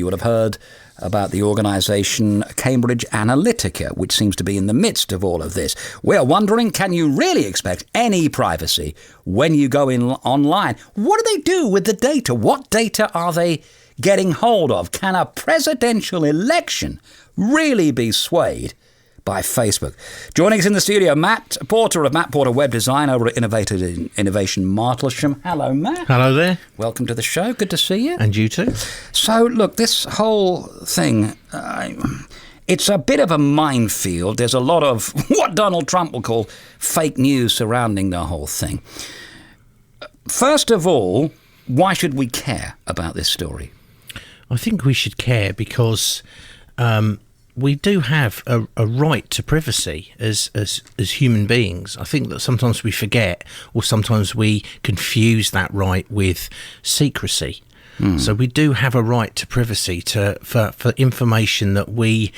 You would have heard about the organisation Cambridge Analytica, which seems to be in the midst of all of this. We're wondering, can you really expect any privacy when you go in online? What do they do with the data? What data are they getting hold of? Can a presidential election really be swayed by Facebook? Joining us in the studio, Matt Porter of Matt Porter Web Design over at Innovation Martlesham. Hello, Matt. Hello there. Welcome to the show. Good to see you. And you too. So, look, this whole thing, it's a bit of a minefield. There's a lot of what Donald Trump will call fake news surrounding the whole thing. First of all, why should we care about this story? I think we should care because we do have a right to privacy as human beings. I think that sometimes we forget, or sometimes we confuse that right with secrecy. So we do have a right to privacy for information that we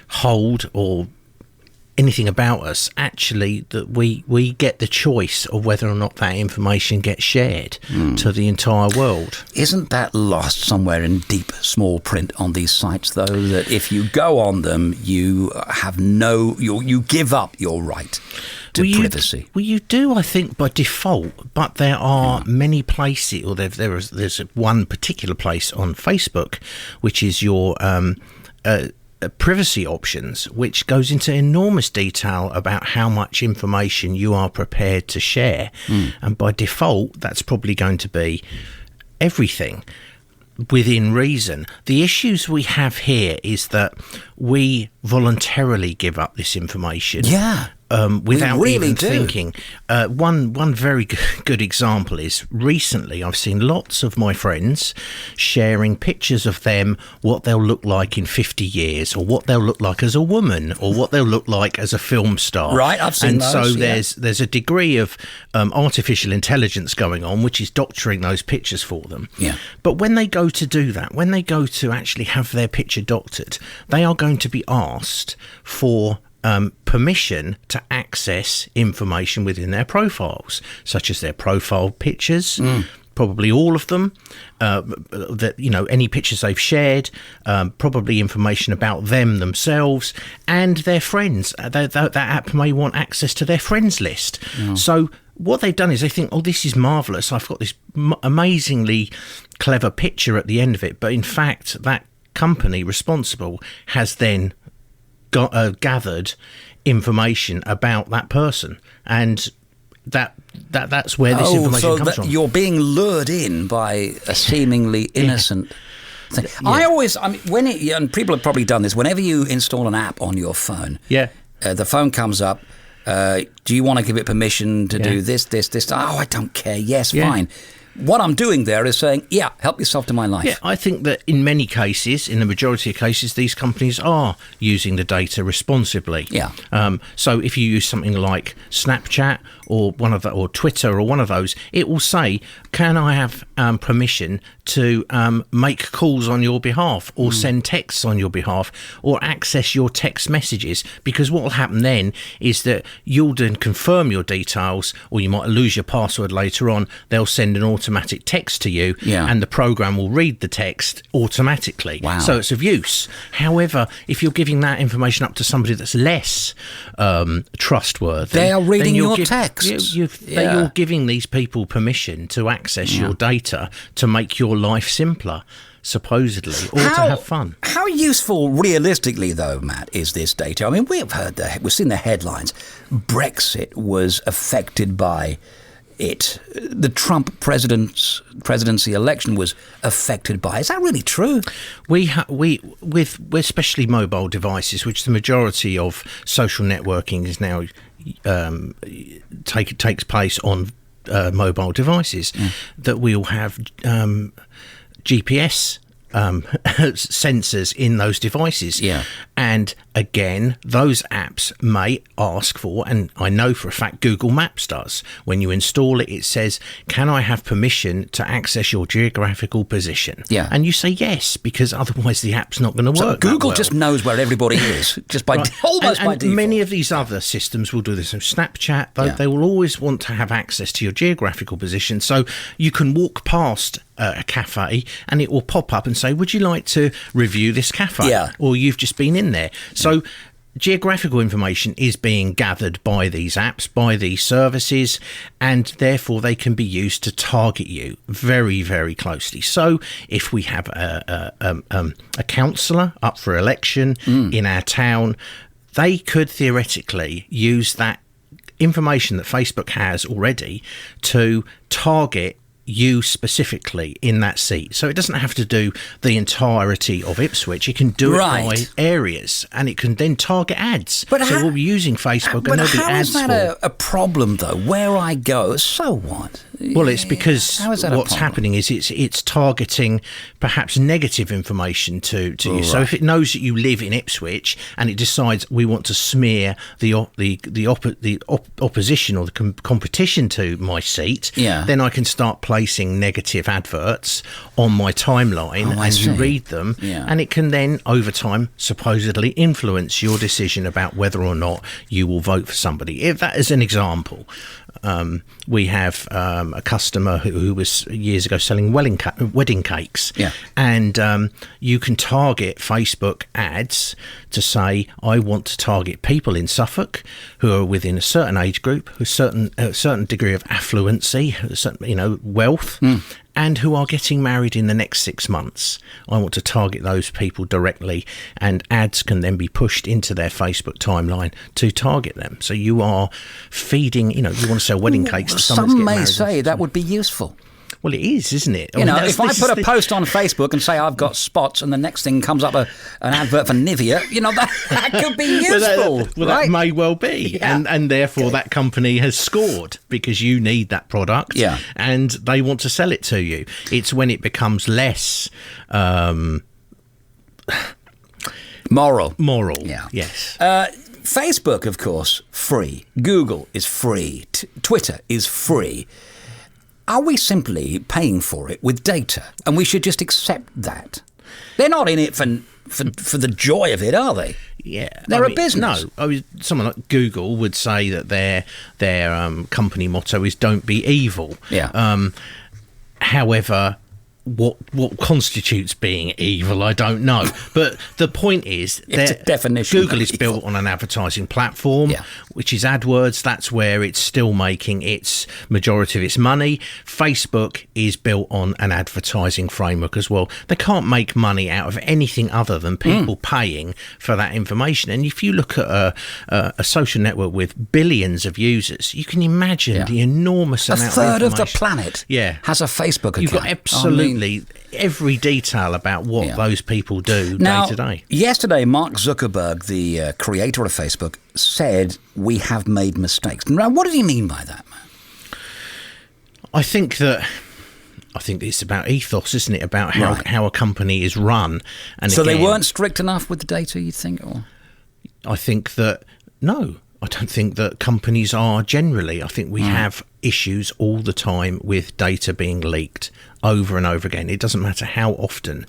hold, or anything about us, actually, that we get the choice of whether or not that information gets shared to the entire world. Isn't that lost somewhere in deep small print on these sites, though, that if you go on them, you have you give up your right to privacy? You do, I think, by default, but there are many places, or there's one particular place on Facebook, which is your privacy options, which goes into enormous detail about how much information you are prepared to share. And by default, that's probably going to be everything within reason. The issues we have here is that we voluntarily give up this information. Without even thinking. One very good example is recently I've seen lots of my friends sharing pictures of them, what they'll look like in 50 years, or what they'll look like as a woman, or what they'll look like as a film star. Right, I've seen those. And so there's a degree of artificial intelligence going on, which is doctoring those pictures for them. But when they go to do that, when they go to actually have their picture doctored, they are going to be asked for permission to access information within their profiles, such as their profile pictures, probably all of them, any pictures they've shared, probably information about them themselves and their friends. That app may want access to their friends list. So what they've done is they think, oh, this is marvellous. I've got this amazingly clever picture at the end of it. But in fact, that company responsible has then gathered information about that person, and that's where this information comes from. You're being lured in by a seemingly innocent thing. And people have probably done this. Whenever you install an app on your phone, the phone comes up. Do you want to give it permission to do this? Oh, I don't care. Yes, fine. What I'm doing there is saying, help yourself to my life. Yeah, I think that in many cases, in the majority of cases, these companies are using the data responsibly. So if you use something like Snapchat or or Twitter or one of those, it will say, can I have permission to make calls on your behalf, or send texts on your behalf, or access your text messages? Because what will happen then is that you'll then confirm your details, or you might lose your password later on. They'll send an automatic text to you, and the program will read the text automatically. So it's of use. However, if you're giving that information up to somebody that's less trustworthy, they are reading your texts. You're giving these people permission to access your data to make your life simpler, supposedly, or to have fun. How useful, realistically, though, Matt, is this data? I mean, we've seen the headlines. Brexit was affected by it. The Trump presidency election was affected by. Is that really true? With especially mobile devices, which the majority of social networking is now takes place on mobile devices, that we'll have GPS sensors in those devices. And again, those apps may ask for, and I know for a fact Google Maps does, when you install it, it says, can I have permission to access your geographical position? And you say yes, because otherwise the app's not going to work. So Google just knows where everybody is, just by almost by default. Many of these other systems will do this. So Snapchat, they will always want to have access to your geographical position, so you can walk past a cafe, and it will pop up and say, would you like to review this cafe? Yeah. Or you've just been in there. So geographical information is being gathered by these apps, by these services, and therefore they can be used to target you very, very closely. So if we have a councillor up for election in our town, they could theoretically use that information that Facebook has already to target you specifically in that seat. So it doesn't have to do the entirety of Ipswich. It can do it by areas, and it can then target ads. But so we'll be using Facebook, and there'll be ads for... But how is that a problem, though? Where I go, so what? Well, it's because what's happening is it's targeting perhaps negative information to you. Right. So if it knows that you live in Ipswich and it decides we want to smear the opposition or the competition to my seat, then I can start placing negative adverts on my timeline, and you read them, and it can then over time supposedly influence your decision about whether or not you will vote for somebody. If that is an example. We have a customer who was years ago selling wedding cakes, and you can target Facebook ads to say, I want to target people in Suffolk who are within a certain age group, a certain degree of affluency, a certain, wealth, and who are getting married in the next 6 months. I want to target those people directly, and ads can then be pushed into their Facebook timeline to target them. So you are feeding, you want to sell wedding cakes to someone. Some may say that would be useful. Well, it is, isn't it? If I put a post on Facebook and say I've got spots, and the next thing comes up an advert for Nivea, that could be useful. That may well be, and therefore that company has scored because you need that product, and they want to sell it to you. It's when it becomes less moral. Yes. Facebook, of course, free. Google is free. Twitter is free. Are we simply paying for it with data, and we should just accept that? They're not in it for the joy of it, are they? Yeah, they're a business. No, someone like Google would say that their company motto is "Don't be evil." Yeah. However, what constitutes being evil, I don't know. But the point is that Google is built on an advertising platform, which is AdWords. That's where it's still making its majority of its money. Facebook is built on an advertising framework as well. They can't make money out of anything other than people paying for that information. And if you look at a social network with billions of users, you can imagine the enormous amount of information. A third of the planet has a Facebook account. You've got absolutely every detail about what those people do day to day. Yesterday, Mark Zuckerberg, the creator of Facebook, said we have made mistakes. Now, what does he mean by that, man? I think it's about ethos, isn't it? About how a company is run. And so they weren't strict enough with the data, you think? Or? I think that, no. I don't think that companies are generally. I think we have issues all the time with data being leaked over and over again. It doesn't matter how often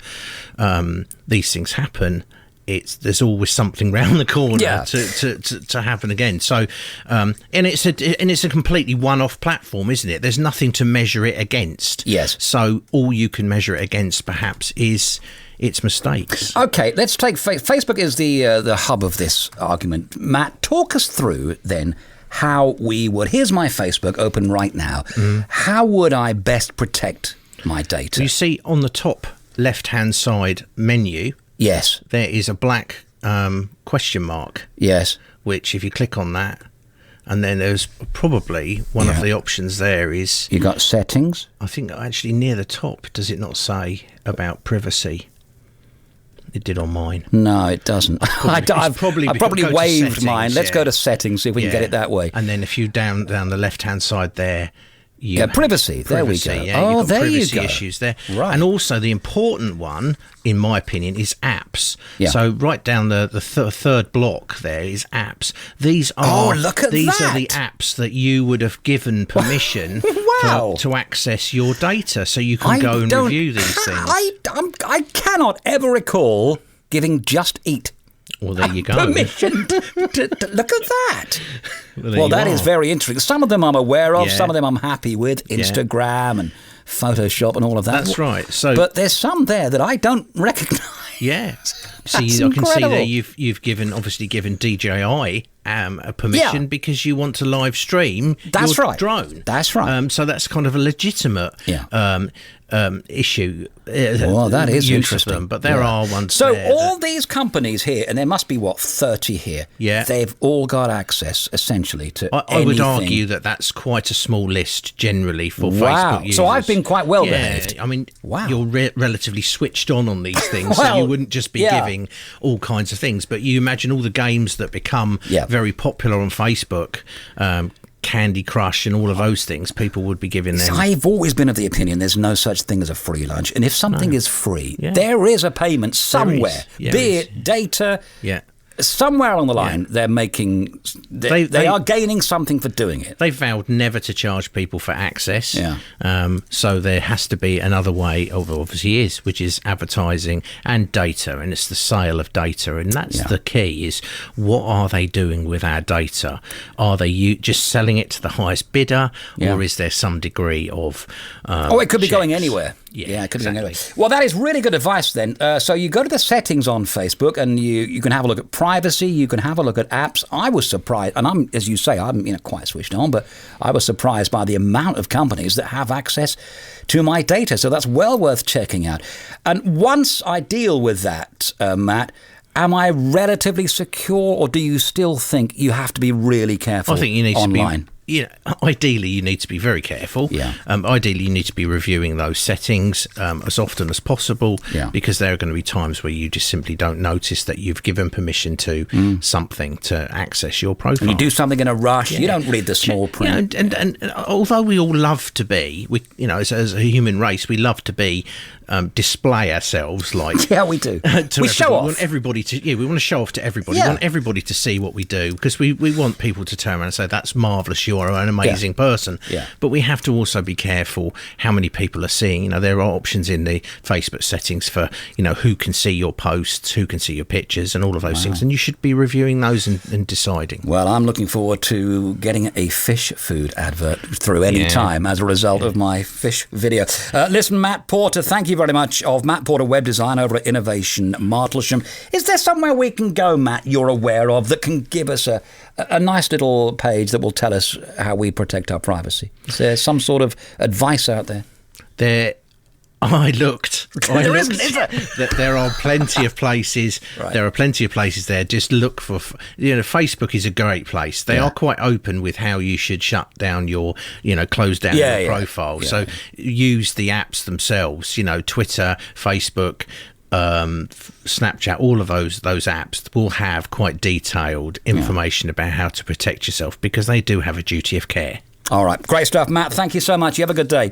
these things happen. There's always something round the corner to happen again. So, and it's a completely one-off platform, isn't it? There's nothing to measure it against. Yes. So all you can measure it against, perhaps, is its mistakes. Okay, let's take Facebook is the hub of this argument. Matt, talk us through then how we would. Here's my Facebook open right now. How would I best protect my data? You see on the top left-hand side menu. Yes. There is a black question mark. Yes. Which, if you click on that, and then there's probably one of the options there is... You got settings? I think actually near the top, does it not say about privacy? It did on mine. No, it doesn't. I've probably waved mine. Let's go to settings, see if we can get it that way. And then if you down the left-hand side there... privacy. There we go. Yeah, there you go. Issues there. Right. And also the important one, in my opinion, is apps. Yeah. So right down the third block there is apps. These are are the apps that you would have given permission to access your data, so you can go and review these things. I cannot ever recall giving Just Eat Well, there you go. Permission to look at that. Well, that is very interesting. Some of them I'm aware of. Yeah. Some of them I'm happy with. Instagram and Photoshop and all of that. That's right. So, but there's some there that I don't recognise. Yeah. See, That's I can see incredible. there you've given DJI a permission because you want to live stream your drone. That's right. So that's kind of a legitimate issue. Well, that is interesting. Them, but there are ones. So all these companies here, and there must be 30 here. Yeah, they've all got access essentially to. I would argue that that's quite a small list generally for Facebook users. So I've been quite well behaved. I mean, you're relatively switched on these things, so you wouldn't just be giving all kinds of things. But you imagine all the games that become very popular on Facebook. Candy Crush and all of those things, people would be giving them. I've always been of the opinion there's no such thing as a free lunch, and if something is free, there is a payment somewhere, be it data. Somewhere along the line, they're making. They are gaining something for doing it. They vowed never to charge people for access. So there has to be another way. Obviously, which is advertising and data, and it's the sale of data, and that's the key. Is what are they doing with our data? Are they just selling it to the highest bidder, or is there some degree of? It could be going anywhere. Yeah, it could be going anywhere. Well, that is really good advice then. So you go to the settings on Facebook, and you can have a look at privacy. You can have a look at apps. I was surprised, and I'm, as you say, I'm quite switched on, but I was surprised by the amount of companies that have access to my data. So that's well worth checking out. And once I deal with that, Matt, am I relatively secure, or do you still think you have to be really careful? I think you need online? to be. Ideally, you need to be very careful. Ideally, you need to be reviewing those settings as often as possible because there are going to be times where you just simply don't notice that you've given permission to something to access your profile. And you do something in a rush. You don't read the small print. And although we all love to be, as a human race, we love to be display ourselves like we do. We show off. We want everybody to we want to show off to everybody. We want everybody to see what we do because we want people to turn around and say that's marvellous. You are an amazing person. But we have to also be careful how many people are seeing. There are options in the Facebook settings for who can see your posts, who can see your pictures, and all of those things. And you should be reviewing those and deciding. Well, I'm looking forward to getting a fish food advert through any time as a result of my fish video. Listen, Matt Porter, thank you very much, of Matt Porter Web Design over at Innovation Martlesham. Is there somewhere we can go, Matt, you're aware of, that can give us a nice little page that will tell us how we protect our privacy? Is there some sort of advice out there? I looked. There isn't, is there? There are plenty of places. There are plenty of places there. Just look for. Facebook is a great place. They are quite open with how you should shut down your. Close down your profile. So use the apps themselves. Twitter, Facebook. Snapchat, all of those apps will have quite detailed information about how to protect yourself because they do have a duty of care. All right, great stuff, Matt. Thank you so much. You have a good day.